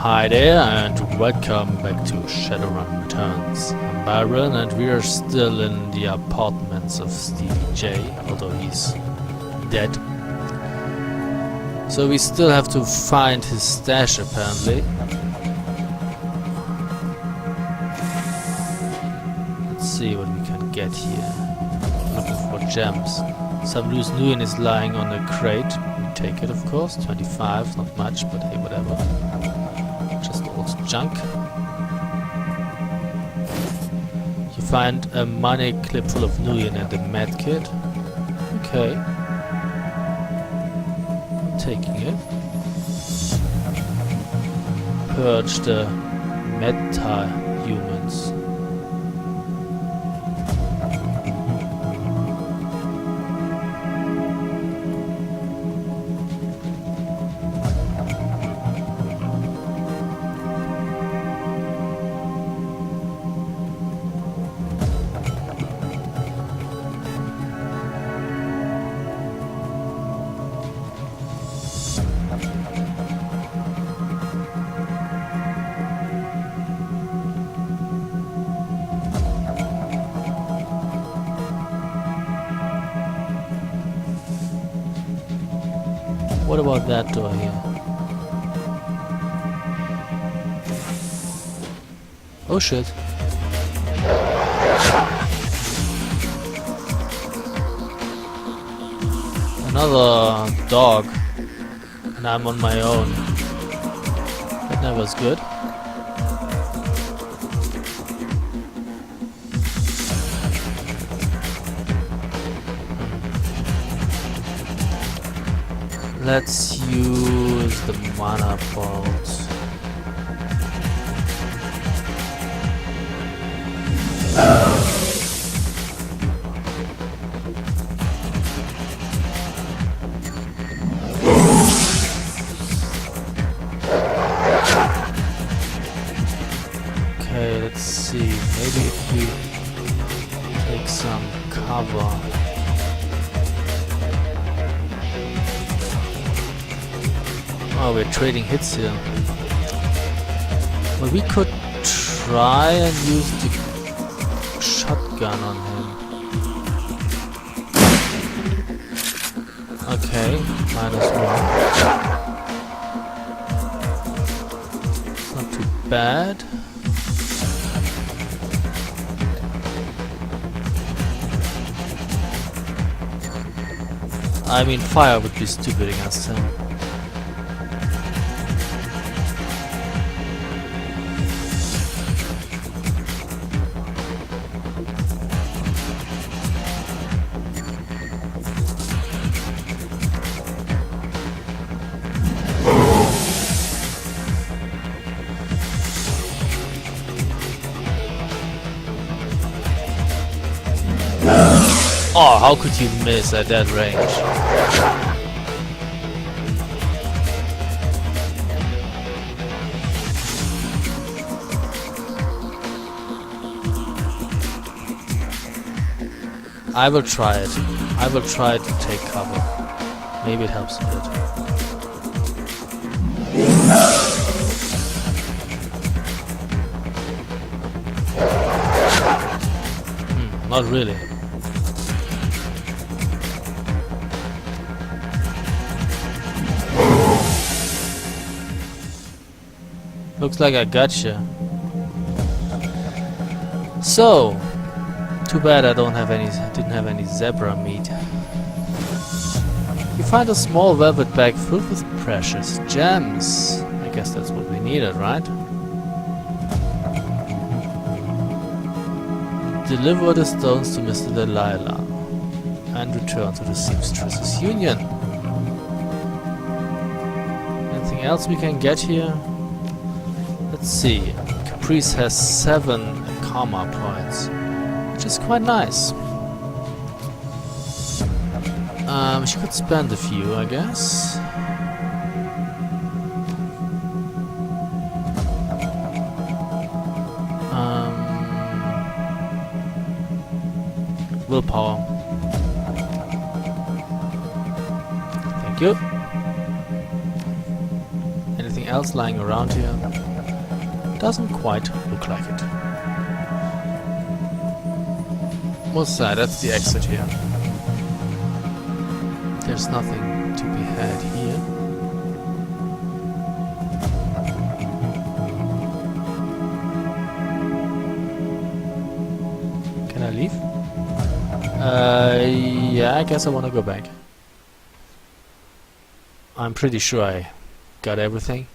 Hi there and welcome back to Shadowrun Returns. I'm Byron and we are still in the apartments of Stevie J, although he's dead. So we still have to find his stash apparently. Let's see what we can get here. Looking for gems. Some loose Nuyen is lying on a crate. We take it of course. 25, not much, but hey, whatever. Just old junk. You find a money clip full of Nuyen and a med kit. Okay. Taking it. Purge the meta-humans. What about that door here? Oh shit. Another dog. And I'm on my own. That never was good. Let's use the mana bolt. Okay, let's see. Maybe if we take some cover. Oh, we're trading hits here. Well, we could try and use the shotgun on him. Okay, -1. It's not too bad. I mean, fire would be stupid against him. Oh, how could you miss at that range? I will try it. I will try to take cover. Maybe it helps a bit. Not really. Looks like I gotcha. So, too bad I didn't have any zebra meat. You find a small velvet bag filled with precious gems. I guess that's what we needed, right? Deliver the stones to Mr. Delilah and return to the Seamstresses Union. Anything else we can get here? Let's see. Caprice has 7 karma points, which is quite nice. She could spend a few, I guess. Willpower. Thank you. anything else lying around here? Doesn't quite look like it. What's that? That's the exit here. There's nothing to be had here. Can I leave? Yeah, I guess I want to go back. I'm pretty sure I got everything.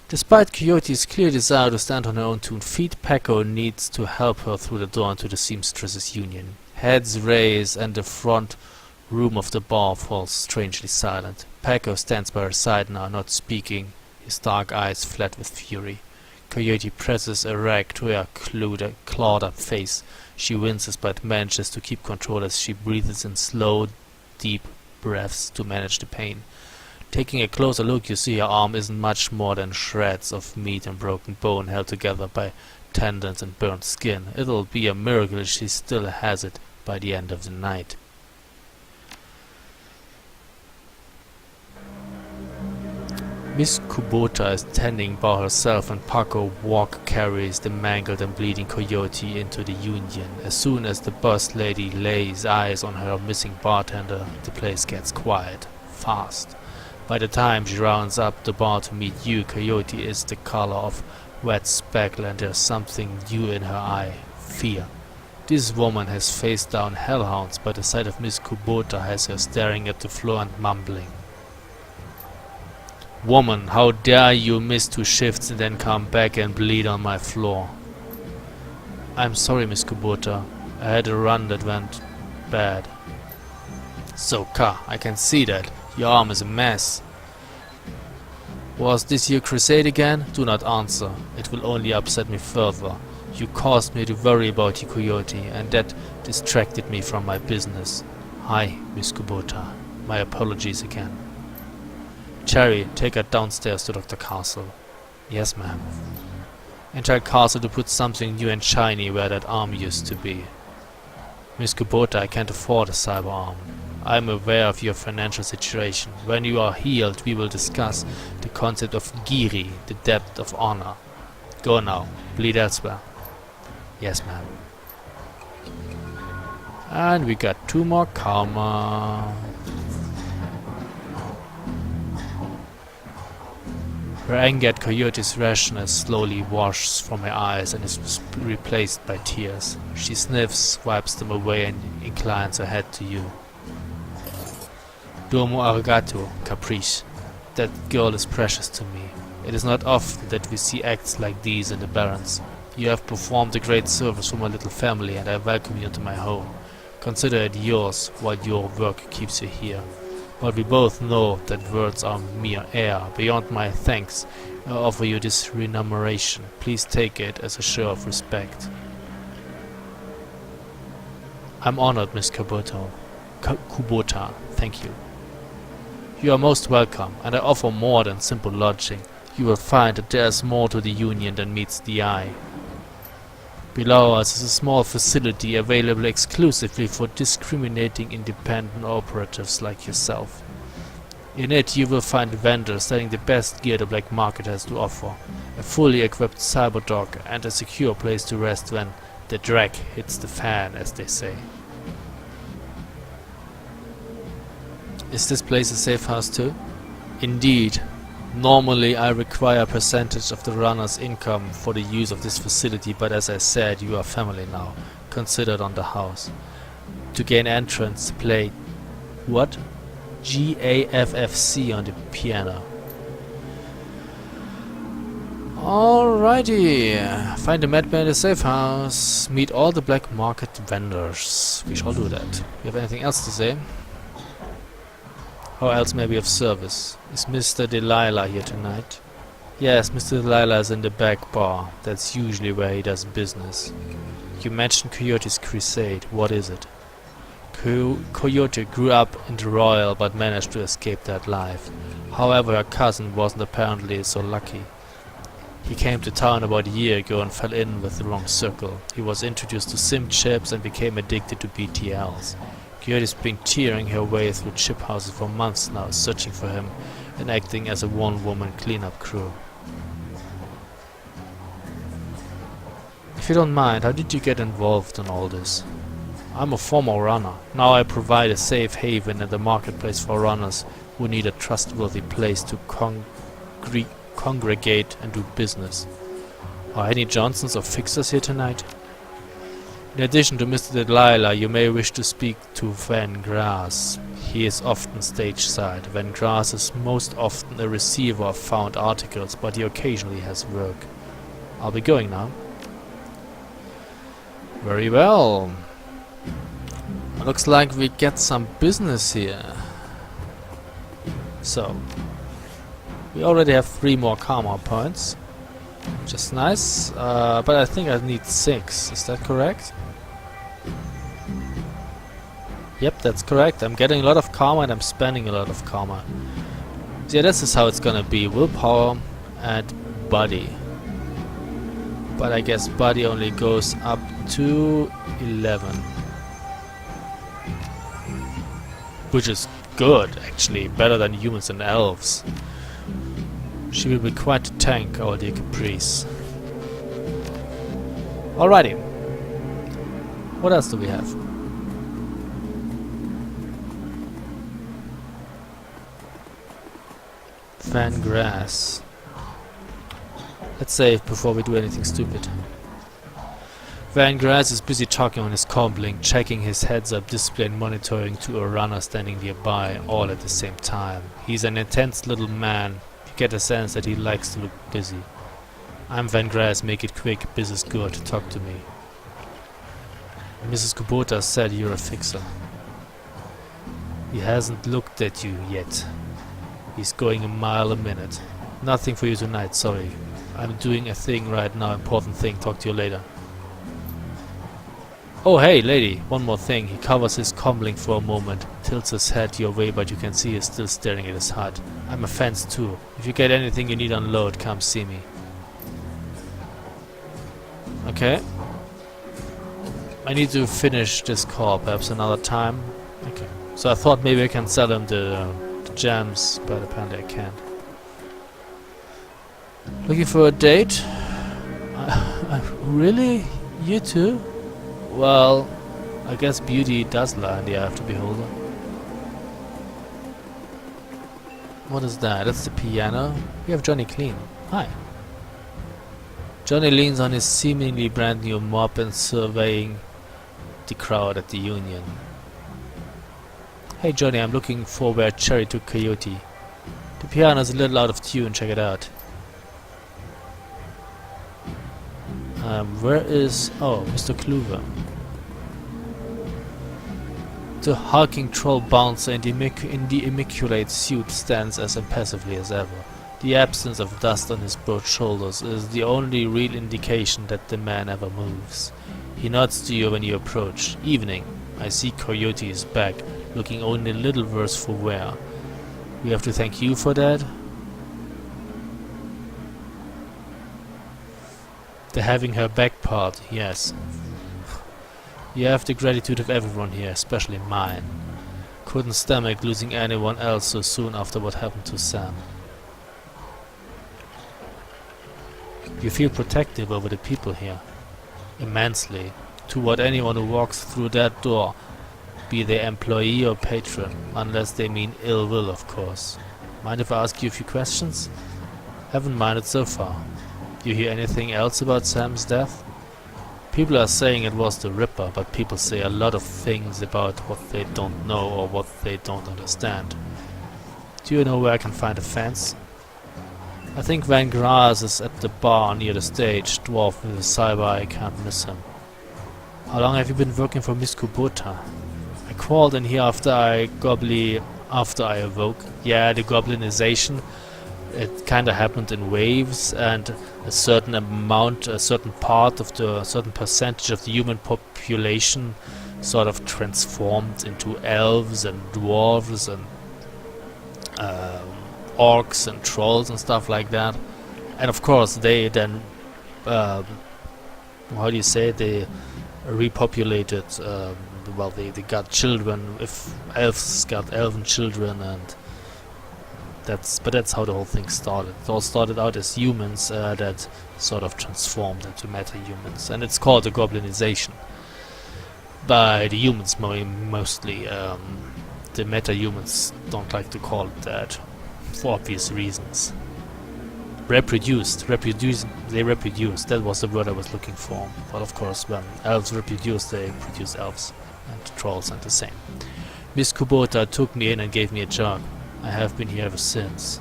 Despite Coyote's clear desire to stand on her own 2 feet, Paco needs to help her through the door into the Seamstresses Union. Heads raise and the front room of the bar falls strangely silent. Paco stands by her side now, not speaking, his dark eyes flat with fury. Coyote presses a rag to her clawed-up face. She winces but manages to keep control as she breathes in slow, deep breaths to manage the pain. Taking a closer look, you see her arm isn't much more than shreds of meat and broken bone held together by tendons and burnt skin. It'll be a miracle if she still has it by the end of the night. Miss Kubota is tending bar herself and Paco carries the mangled and bleeding Coyote into the Union. As soon as the boss lady lays eyes on her missing bartender, the place gets quiet, fast. By the time she rounds up the bar to meet you, Coyote is the color of wet speckle and there's something new in her eye, fear. This woman has faced down hellhounds, but the sight of Miss Kubota has her staring at the floor and mumbling. Woman, how dare you miss 2 shifts and then come back and bleed on my floor? I'm sorry, Miss Kubota. I had a run that went bad. So, Ka, I can see that. Your arm is a mess. Was this your crusade again? Do not answer. It will only upset me further. You caused me to worry about you, Coyote, and that distracted me from my business. Hi, Miss Kubota. My apologies again. Cherry, take her downstairs to Dr. Castle. Yes, ma'am. And tell Castle to put something new and shiny where that arm used to be. Miss Kubota, I can't afford a cyber arm. I am aware of your financial situation. When you are healed, we will discuss the concept of giri, the depth of honor. Go now. Bleed elsewhere. Yes, ma'am. And we got 2 more karma. Her anger at Coyote's rashness slowly washes from her eyes and is replaced by tears. She sniffs, wipes them away and inclines her head to you. Domo arigato, caprice. That girl is precious to me. It is not often that we see acts like these in the Barrens. You have performed a great service for my little family and I welcome you into my home. Consider it yours while your work keeps you here. But we both know that words are mere air. Beyond my thanks, I offer you this remuneration. Please take it as a show of respect. I'm honored, Miss Kubota. Thank you. You are most welcome, and I offer more than simple lodging. You will find that there is more to the Union than meets the eye. Below us is a small facility available exclusively for discriminating independent operatives like yourself. In it you will find vendors selling the best gear the black market has to offer, a fully equipped cyberdog and a secure place to rest when the drag hits the fan, as they say. Is this place a safe house too? Indeed. Normally I require a percentage of the runner's income for the use of this facility, but as I said, you are family now, considered on the house. To gain entrance, play what? GAFFC on the piano. Alrighty, find the madman in the safe house, meet all the black market vendors. We shall do that. You have anything else to say? How else may be of service? Is Mr. Delilah here tonight? Yes, Mr. Delilah is in the back bar. That's usually where he does business. You mentioned Coyote's crusade. What is it? Coyote grew up in the Royal but managed to escape that life. However, her cousin wasn't apparently so lucky. He came to town about a year ago and fell in with the wrong circle. He was introduced to sim chips and became addicted to BTLs. Coyote's been tearing her way through chip houses for months now, searching for him, and acting as a one-woman cleanup crew. If you don't mind, how did you get involved in all this? I'm a former runner. Now I provide a safe haven and a marketplace for runners who need a trustworthy place to congregate and do business. Are any Johnsons or Fixers here tonight? In addition to Mr. Delilah, you may wish to speak to Van Grass. He is often stage-side. Van Grass is most often a receiver of found articles, but he occasionally has work. I'll be going now. Very well. Looks like we get some business here. So, we already have 3 more karma points, which is nice, but I think I need 6, is that correct? Yep, that's correct. I'm getting a lot of karma and I'm spending a lot of karma. So yeah, this is how it's gonna be. Willpower and body. But I guess body only goes up to 11. Which is good, actually. Better than humans and elves. She will be quite a tank, our dear Caprice. Alrighty. What else do we have? Van Grass. Let's save before we do anything stupid. Van Grass is busy talking on his comlink, checking his heads-up display and monitoring to a runner standing nearby, all at the same time. He's an intense little man. You get a sense that he likes to look busy. I'm Van Grass, make it quick, business good, talk to me. Mrs. Kubota said you're a fixer. He hasn't looked at you yet. He's going a mile a minute. Nothing for you tonight, sorry. I'm doing a thing right now, important thing, talk to you later. Oh hey, lady, one more thing. He covers his comlink for a moment, tilts his head your way, but you can see he's still staring at his hut. I'm a fence too. If you get anything you need unload, come see me. Okay. I need to finish this call, perhaps another time. Okay. So I thought maybe I can sell him the gems, but apparently I can't. Looking for a date? Really? You too? Well, I guess beauty does lie in the eye of the beholder. What is that? That's the piano. We have Johnny Clean. Hi. Johnny leans on his seemingly brand new mop and surveying the crowd at the Union. Hey Johnny, I'm looking for where Cherry took Coyote. The piano's a little out of tune, check it out. Where is... oh, Mr. Kluver. The hulking troll bouncer in the immaculate suit stands as impassively as ever. The absence of dust on his broad shoulders is the only real indication that the man ever moves. He nods to you when you approach. Evening. I see Coyote is back, looking only a little worse for wear. We have to thank you for that? The having her back part, yes. You have the gratitude of everyone here, especially mine. Couldn't stomach losing anyone else so soon after what happened to Sam. You feel protective over the people here. Immensely. Toward anyone who walks through that door, be they employee or patron, unless they mean ill will, of course. Mind if I ask you a few questions? Haven't minded so far. You hear anything else about Sam's death? People are saying it was the Ripper, but people say a lot of things about what they don't know or what they don't understand. Do you know where I can find a fence? I think Van Grass is at the bar near the stage, dwarf with a cyber eye, can't miss him. How long have you been working for Miss Kubota? I crawled in here after I awoke. Yeah, the goblinization. It kinda happened in waves, and a certain percentage of the human population sort of transformed into elves and dwarves and orcs and trolls and stuff like that. And of course they then, how do you say it? They repopulated, well, they got children. If elves got elven children, and That's how the whole thing started. It all started out as humans that sort of transformed into meta-humans, and it's called a goblinization by the humans mostly. The meta-humans don't like to call it that for obvious reasons. They reproduce. That was the word I was looking for. But of course, when elves reproduce, they produce elves, and trolls are the same. Miss Kubota took me in and gave me a job. I have been here ever since.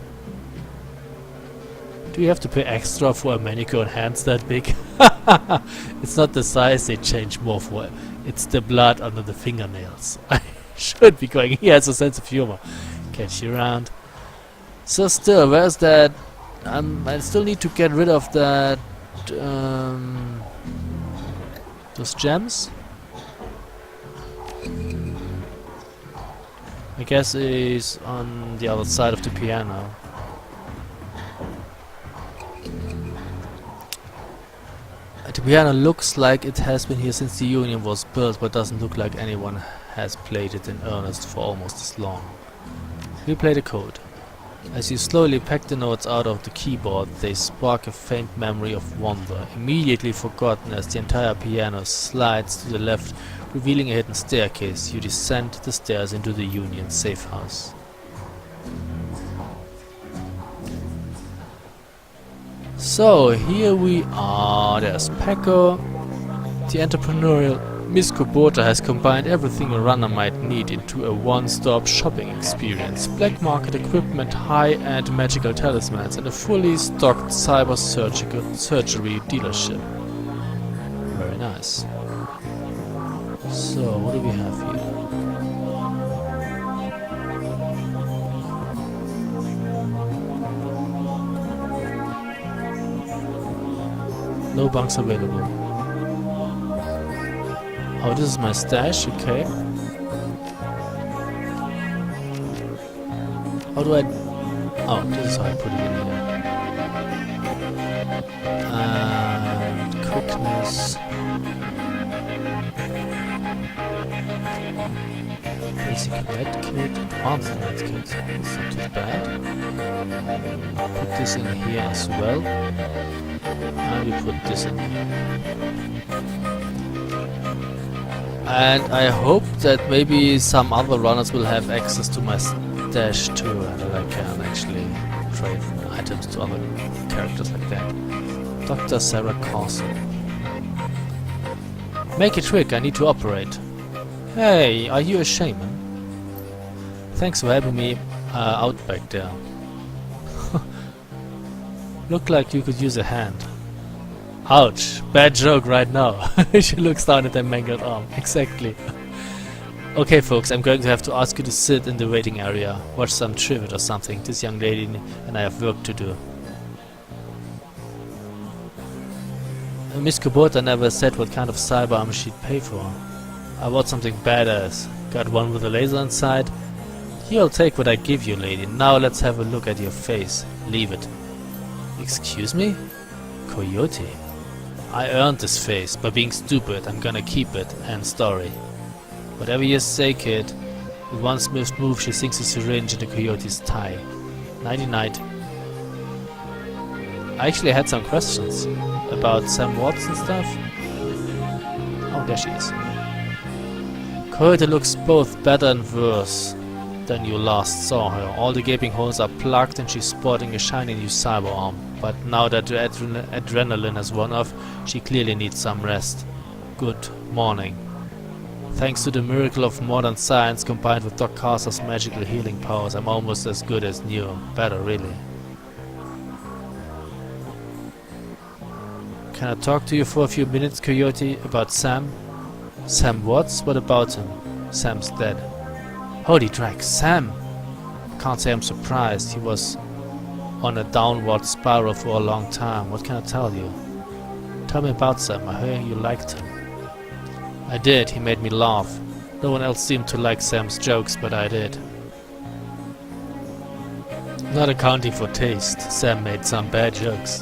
Do you have to pay extra for a manicure and hands that big? It's not the size they change more for. It's the blood under the fingernails. I should be going. He has a sense of humor. Catch you around. So still, where's that? I still need to get rid of that. Those gems. I guess he's on the other side of the piano. The piano looks like it has been here since the Union was built, but doesn't look like anyone has played it in earnest for almost as long. Replay the code. As you slowly pack the notes out of the keyboard, they spark a faint memory of wonder, immediately forgotten as the entire piano slides to the left, revealing a hidden staircase. You descend the stairs into the Union safe house. So, here we are. There's Pecco. The entrepreneurial Miss Kubota has combined everything a runner might need into a one-stop shopping experience. Black market equipment, high-end magical talismans, and a fully stocked surgery dealership. Very nice. So, what do we have here? No bunks available. Oh, this is my stash, okay. How do I... Oh, this is how I put it in here. And quickness. Basic med kit, advanced med kit. That's not too bad. Put this in here as well. And we put this in here. And I hope that maybe some other runners will have access to my stash too, and that I can actually trade items to other characters like that. Dr. Sarah Castle. Make it quick, I need to operate. Hey, are you a shaman? Thanks for helping me out back there. Look like you could use a hand. Ouch, bad joke right now. She looks down at her mangled arm. Exactly. Okay folks, I'm going to have to ask you to sit in the waiting area. Watch some trivia or something. This young lady and I have work to do. Miss Kubota never said what kind of cyber armor she'd pay for. I bought something badass. Got one with a laser inside. You'll take what I give you, lady. Now let's have a look at your face. Leave it. Excuse me? Coyote. I earned this face by being stupid. I'm gonna keep it. End story. Whatever you say, kid. With one smooth move, she sinks a syringe in the coyote's thigh. Nighty-night. I actually had some questions about Sam Watts and stuff. Oh, there she is. Coyote looks both better and worse than you last saw her. All the gaping holes are plugged and she's sporting a shiny new cyber arm. But now that the adrenaline has worn off, she clearly needs some rest. Good morning. Thanks to the miracle of modern science combined with Doc Carter's magical healing powers, I'm almost as good as new. Better, really. Can I talk to you for a few minutes, Coyote, about Sam? Sam Watts? What about him? Sam's dead. Holy drac, Sam! Can't say I'm surprised. He was on a downward spiral for a long time. What can I tell you? Tell me about Sam. I heard you liked him. I did. He made me laugh. No one else seemed to like Sam's jokes, but I did. Not accounting for taste, Sam made some bad jokes.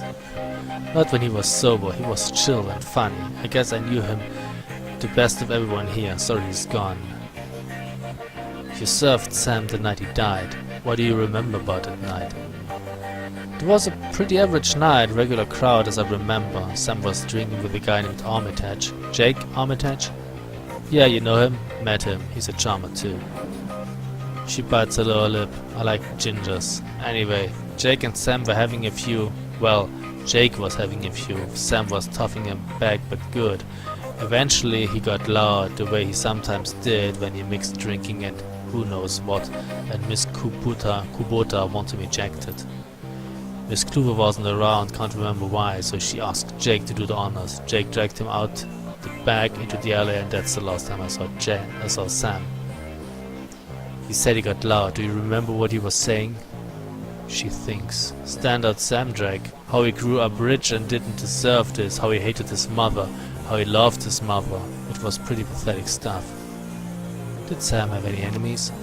Not when he was sober. He was chill and funny. I guess I knew him the best of everyone here. Sorry he's gone. You served Sam the night he died. What do you remember about that night? It was a pretty average night, regular crowd as I remember. Sam was drinking with a guy named Armitage. Jake Armitage? Yeah, you know him? Met him. He's a charmer too. She bites her lower lip. I like gingers. Anyway, Jake and Sam were having a few. Well, Jake was having a few. Sam was toughing him back, but good. Eventually he got loud, the way he sometimes did when he mixed drinking and who knows what, and Miss Kubota wanted him ejected. Miss Kluver wasn't around, can't remember why, so she asked Jake to do the honors. Jake dragged him out the back into the alley, and that's the last time I saw Sam. He said he got loud. Do you remember what he was saying? She thinks. Standard Sam drag. How he grew up rich and didn't deserve this. How he hated his mother. How he loved his mother. It was pretty pathetic stuff. Did Sam have any enemies?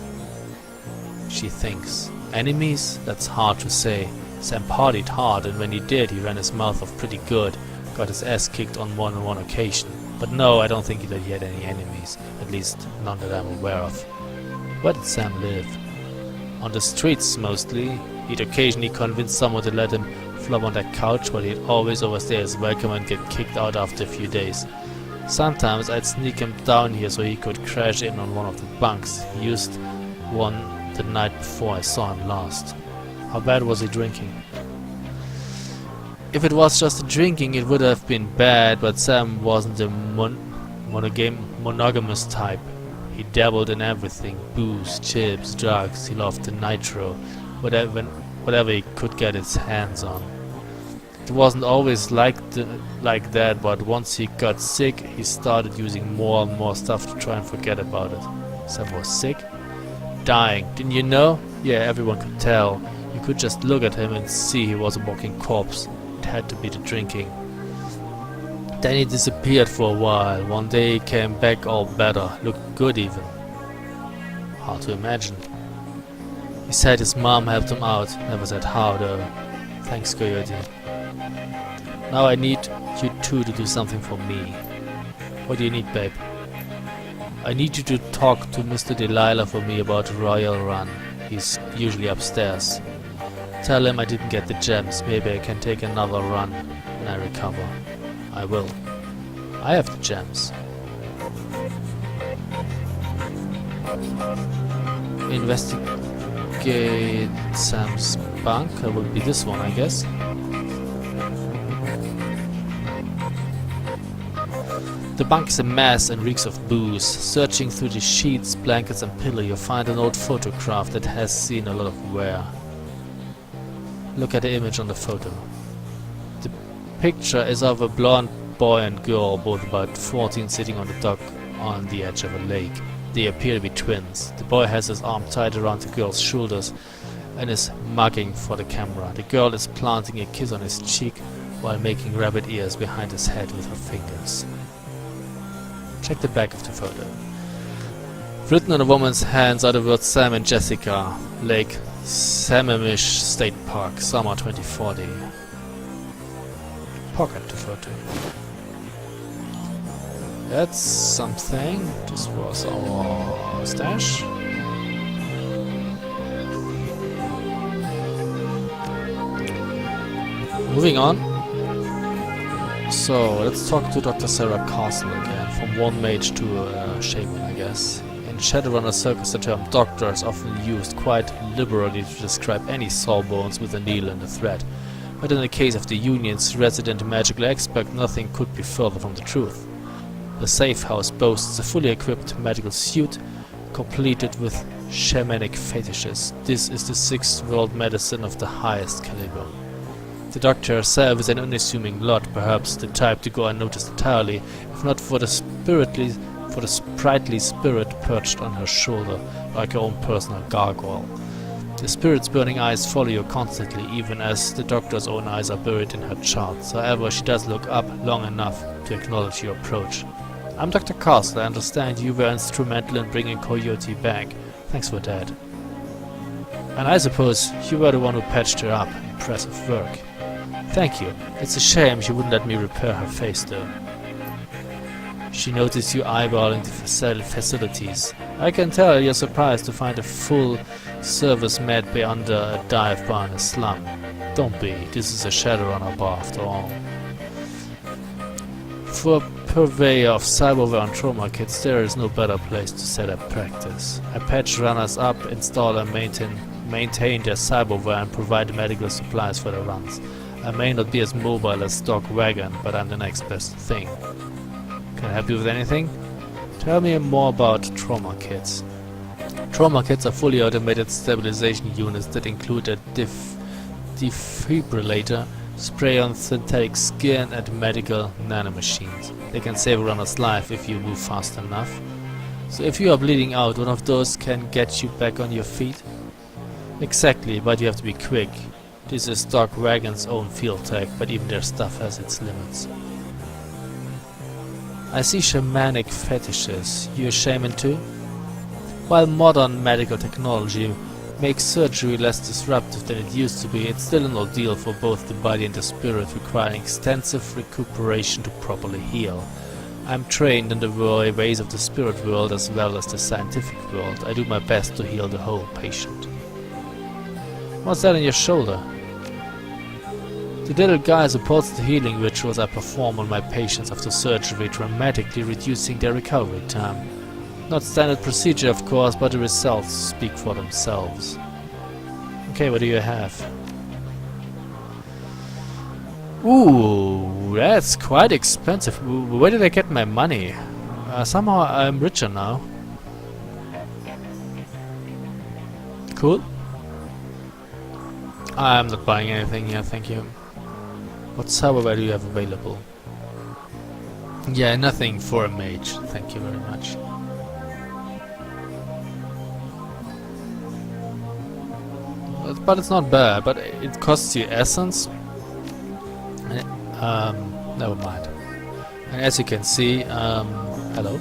She thinks. Enemies? That's hard to say. Sam partied hard, and when he did, he ran his mouth off pretty good. Got his ass kicked on more than one occasion. But no, I don't think that he had any enemies. At least none that I'm aware of. Where did Sam live? On the streets, mostly. He'd occasionally convince someone to let him flop on that couch, but he'd always overstay his welcome and get kicked out after a few days. Sometimes I'd sneak him down here so he could crash in on one of the bunks. He used one the night before I saw him last. How bad was he drinking? If it was just drinking, it would have been bad, but Sam wasn't a monogamous type. He dabbled in everything. Booze, chips, drugs. He loved the nitro. Whatever he could get his hands on. It wasn't always like that, but once he got sick, he started using more and more stuff to try and forget about it. Sam was sick? Dying. Didn't you know? Yeah, everyone could tell. You could just look at him and see he was a walking corpse. It had to be the drinking. Then he disappeared for a while. One day he came back all better. Looked good even. Hard to imagine. He said his mom helped him out. Never said how though. Thanks, Coyote. Now I need you two to do something for me. What do you need, babe? I need you to talk to Mr. Delilah for me about Royal Run. He's usually upstairs. Tell him I didn't get the gems. Maybe I can take another run when I recover. I will. I have the gems. Investigate Sam's bunk. That would be this one, I guess. The bunk is a mess and reeks of booze. Searching through the sheets, blankets and pillow, you find an old photograph that has seen a lot of wear. Look at the image on the photo. The picture is of a blonde boy and girl, both about 14, sitting on the dock on the edge of a lake. They appear to be twins. The boy has his arm tied around the girl's shoulders and is mugging for the camera. The girl is planting a kiss on his cheek while making rabbit ears behind his head with her fingers. Check the back of the photo. Written on a woman's hands are the words Sam and Jessica. Lake Sammamish State Park, summer 2040. Pocket the photo. That's something. This was our stash. Moving on. So, let's talk to Dr. Sarah Castle again. From one mage to a shaman, I guess. In Shadowrunner circles, the term doctor is often used quite liberally to describe any sawbones with a needle and a thread. But in the case of the Union's resident magical expert, nothing could be further from the truth. The safehouse boasts a fully equipped medical suite, completed with shamanic fetishes. This is the sixth world medicine of the highest caliber. The doctor herself is an unassuming lot, perhaps the type to go unnoticed entirely, if not for the sprightly spirit perched on her shoulder, like her own personal gargoyle. The spirit's burning eyes follow you constantly, even as the doctor's own eyes are buried in her charts. However, she does look up long enough to acknowledge your approach. I'm Dr. Castle. I understand you were instrumental in bringing Coyote back. Thanks for that. And I suppose you were the one who patched her up. Impressive work. Thank you. It's a shame she wouldn't let me repair her face, though. She noticed you eyeballing the facilities. I can tell you're surprised to find a full service med bay under a dive bar in a slum. Don't be, this is a Shadowrunner bar after all. For a purveyor of cyberware and trauma kits, there is no better place to set up practice. I patch runners up, install and maintain their cyberware and provide medical supplies for the runs. I may not be as mobile as Doc Wagon, but I'm the next best thing. Can I help you with anything? Tell me more about trauma kits. Trauma kits are fully automated stabilization units that include a defibrillator, spray-on synthetic skin and medical nanomachines. They can save a runner's life if you move fast enough. So if you are bleeding out, one of those can get you back on your feet? Exactly, but you have to be quick. This is Doc Wagon's own field tech, but even their stuff has its limits. I see shamanic fetishes. You a shaman too? While modern medical technology makes surgery less disruptive than it used to be, it's still an ordeal for both the body and the spirit, requiring extensive recuperation to properly heal. I'm trained in the ways of the spirit world as well as the scientific world. I do my best to heal the whole patient. What's that on your shoulder? The little guy supports the healing rituals I perform on my patients after surgery, dramatically reducing their recovery time. Not standard procedure, of course, but the results speak for themselves. Okay, what do you have? Ooh, that's quite expensive. Where did I get my money? Somehow I'm richer now. Cool. I'm not buying anything here, thank you. What cyberware do you have available? Yeah, nothing for a mage, thank you very much. But it's not bad, but it costs you essence. Never mind. And as you can see, hello.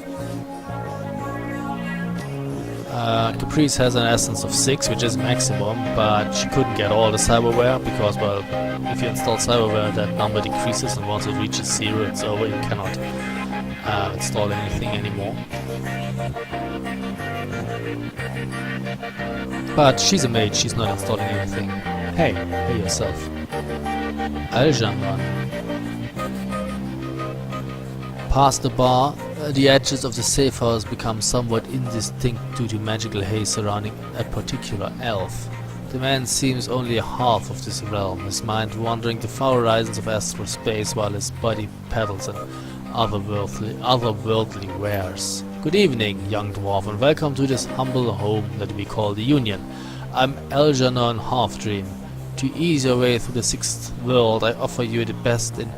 Caprice has an essence of 6, which is maximum, but she couldn't get all the cyberware because, well, if you install cyberware, that number decreases, and once it reaches 0, it's over. You cannot install anything anymore. But she's a mage, she's not installing anything. Hey yourself. Aljanran. Past the bar, the edges of the safehouse become somewhat indistinct due to magical haze surrounding a particular elf. The man seems only a half of this realm, his mind wandering the far horizons of astral space while his body paddles in otherworldly wares. Good evening, young dwarf, and welcome to this humble home that we call the Union. I'm Algernon Halfdream. To ease your way through the 6th world, I offer you the best in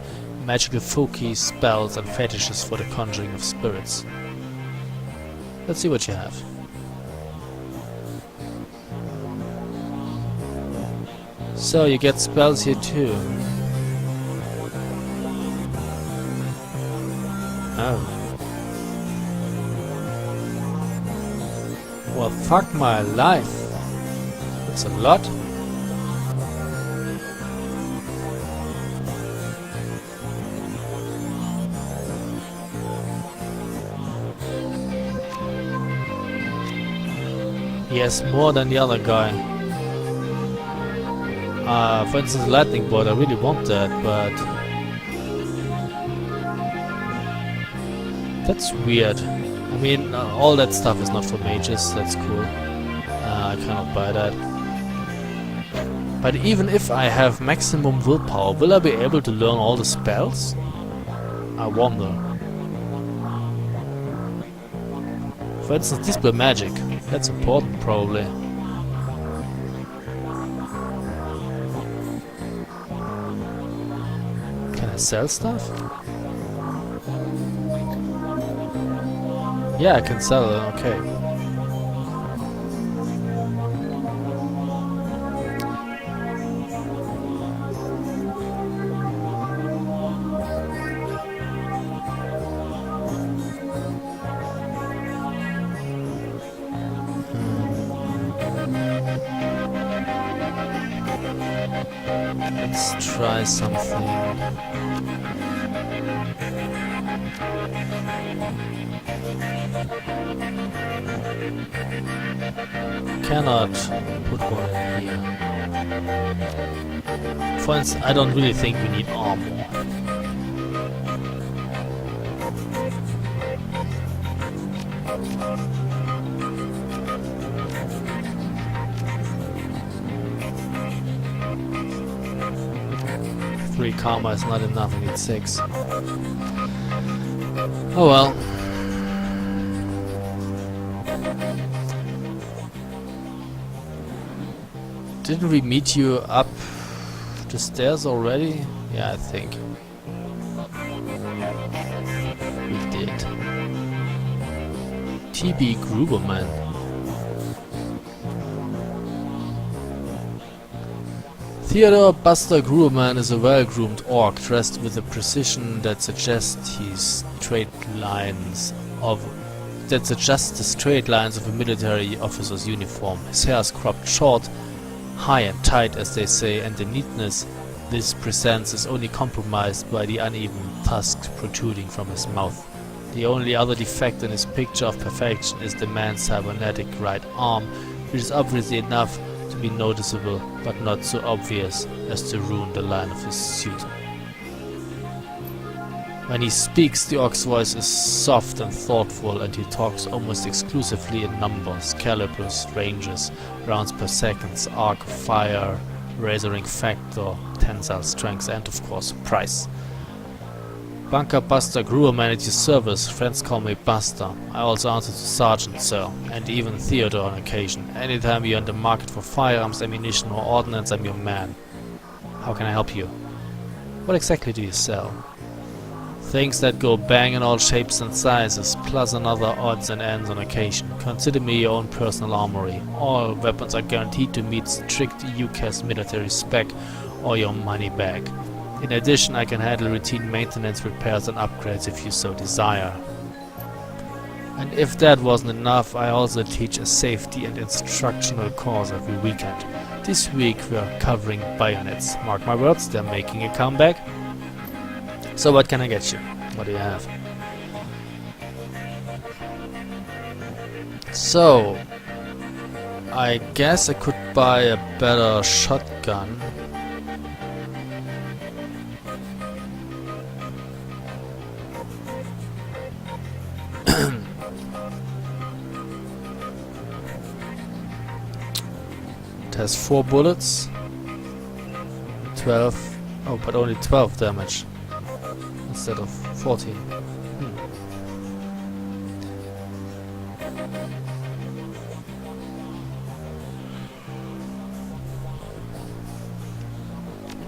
magical folky spells and fetishes for the conjuring of spirits. Let's see what you have. So you get spells here too. Oh. Well, fuck my life. That's a lot. He has more than the other guy. For instance, the lightning bolt, I really want that, but that's weird. I mean, all that stuff is not for mages, that's cool. I cannot buy that. But even if I have maximum willpower, will I be able to learn all the spells? I wonder. For instance, display magic. That's important, probably. Can I sell stuff? Yeah, I can sell it, okay. Let's try something. Cannot put one in here. For instance, I don't really think we need armor. Three karma is not enough, I need 6. Oh well. Didn't we meet you up the stairs already? Yeah, I think. We did. TB Gruberman. Theodore Buster Gruberman is a well-groomed orc dressed with a precision that suggests the straight lines of a military officer's uniform. His hair is cropped short, high and tight, as they say, and the neatness this presents is only compromised by the uneven tusks protruding from his mouth. The only other defect in his picture of perfection is the man's cybernetic right arm, which is obviously enough to be noticeable, but not so obvious as to ruin the line of his suit. When he speaks, the orc's voice is soft and thoughtful, and he talks almost exclusively in numbers, calibers, ranges, rounds per second, arc of fire, razoring factor, tensile strength, and of course price. Bunker Buster Gruberman at your service. Friends call me Buster. I also answer to Sergeant, sir, and even Theodore on occasion. Anytime you're in the market for firearms, ammunition, or ordnance, I'm your man. How can I help you? What exactly do you sell? Things that go bang in all shapes and sizes, plus another odds and ends on occasion. Consider me your own personal armory. All weapons are guaranteed to meet strict UCAS military spec or your money back. In addition, I can handle routine maintenance, repairs and upgrades if you so desire. And if that wasn't enough, I also teach a safety and instructional course every weekend. This week we are covering bayonets. Mark my words, they're making a comeback. So what can I get you? What do you have? So, I guess I could buy a better shotgun. It has 4 bullets. 12. Oh, but only 12 damage. Instead of 14.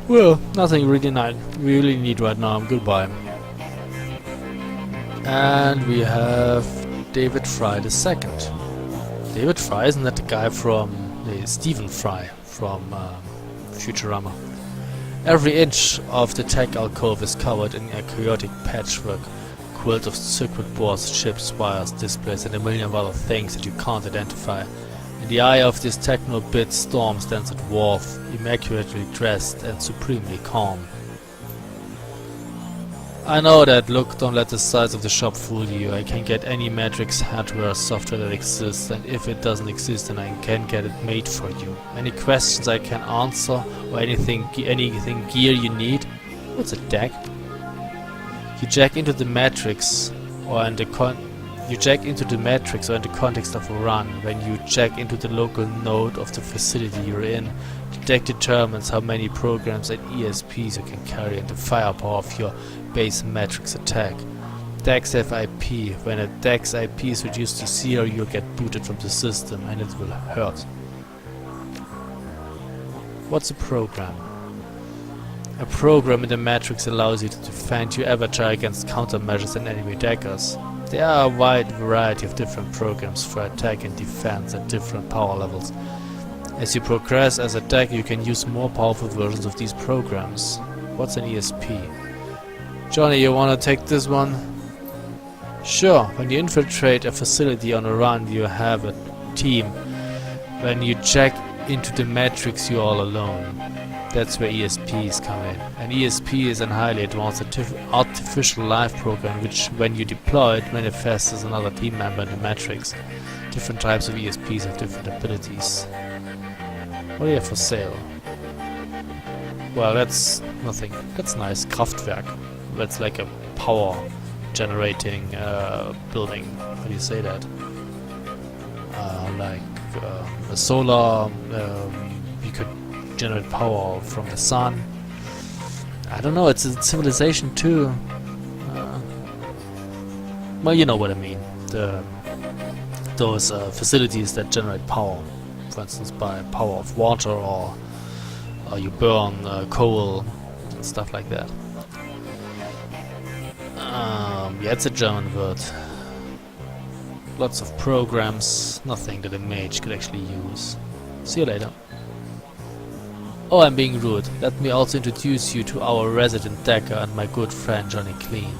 Well, nothing really really need right now. Goodbye. And we have David Fry II. David Fry, isn't that the guy from Stephen Fry from Futurama? Every inch of the tech alcove is covered in a chaotic patchwork quilt of circuit boards, chips, wires, displays, and a million of other things that you can't identify. In the eye of this techno-bit, Storm stands at Wharf, immaculately dressed and supremely calm. I know that. Look, don't let the size of the shop fool you. I can get any Matrix hardware software that exists, and if it doesn't exist, then I can get it made for you. Any questions I can answer, or anything gear you need? What's a deck? You jack into the Matrix, or in the context of a run. When you jack into the local node of the facility you're in, the deck determines how many programs and ESPs you can carry and the firepower of your base Matrix attack. Decks have IP. When a deck's IP is reduced to 0, you'll get booted from the system, and it will hurt. What's a program? A program in the Matrix allows you to defend your avatar against countermeasures and enemy deckers. There are a wide variety of different programs for attack and defense at different power levels. As you progress as a deck, you can use more powerful versions of these programs. What's an ESP? Johnny, you wanna take this one? Sure, when you infiltrate a facility on a run, you have a team. When you check into the Matrix, you're all alone. That's where ESPs come in. An ESP is a highly advanced artificial life program which, when you deploy it, manifests as another team member in the Matrix. Different types of ESPs have different abilities. What do you have for sale? Well, that's nothing. That's nice. Kraftwerk. That's like a power generating building. How do you say that? Like a solar. You could generate power from the sun. I don't know. It's a civilization too. Well, you know what I mean. Those facilities that generate power, for instance, by power of water, or you burn coal and stuff like that. Yeah, it's a German word. Lots of programs, nothing that a mage could actually use. See you later. Oh, I'm being rude. Let me also introduce you to our resident decker and my good friend Johnny Clean.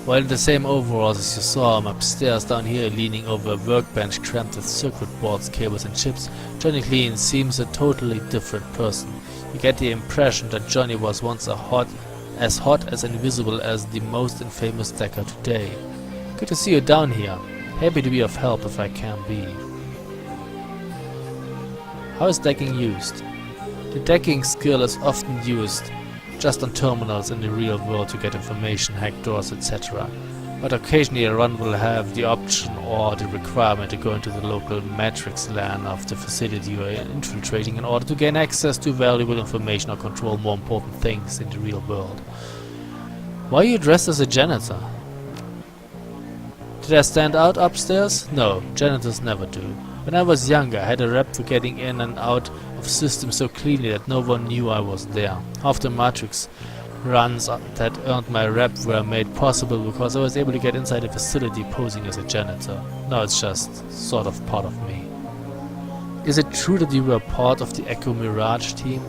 While in the same overalls as you saw him upstairs, down here leaning over a workbench crammed with circuit boards, cables and chips, Johnny Clean seems a totally different person. You get the impression that Johnny was once as hot as invisible as the most infamous decker today. Good to see you down here. Happy to be of help if I can be. How is decking used? The decking skill is often used just on terminals in the real world to get information, hack doors, etc. But occasionally a run will have the option or the requirement to go into the local matrix LAN of the facility you are infiltrating in order to gain access to valuable information or control more important things in the real world. Why are you dressed as a janitor? Did I stand out upstairs? No, janitors never do. When I was younger, I had a rep for getting in and out of systems so cleanly that no one knew I was there. Half the matrix runs that earned my rep were made possible because I was able to get inside a facility posing as a janitor. Now it's just sort of part of me. Is it true that you were part of the Echo Mirage team?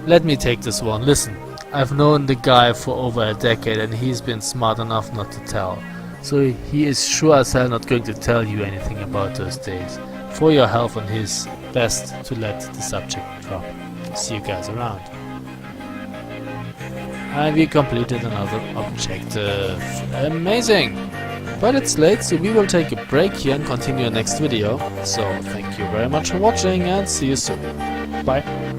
Let me take this one. Listen, I've known the guy for over a decade and he's been smart enough not to tell. So he is sure as hell not going to tell you anything about those days. For your health and his, best to let the subject drop. See you guys around. And we completed another objective. Amazing! But it's late, so we will take a break here and continue our next video. So thank you very much for watching and see you soon. Bye.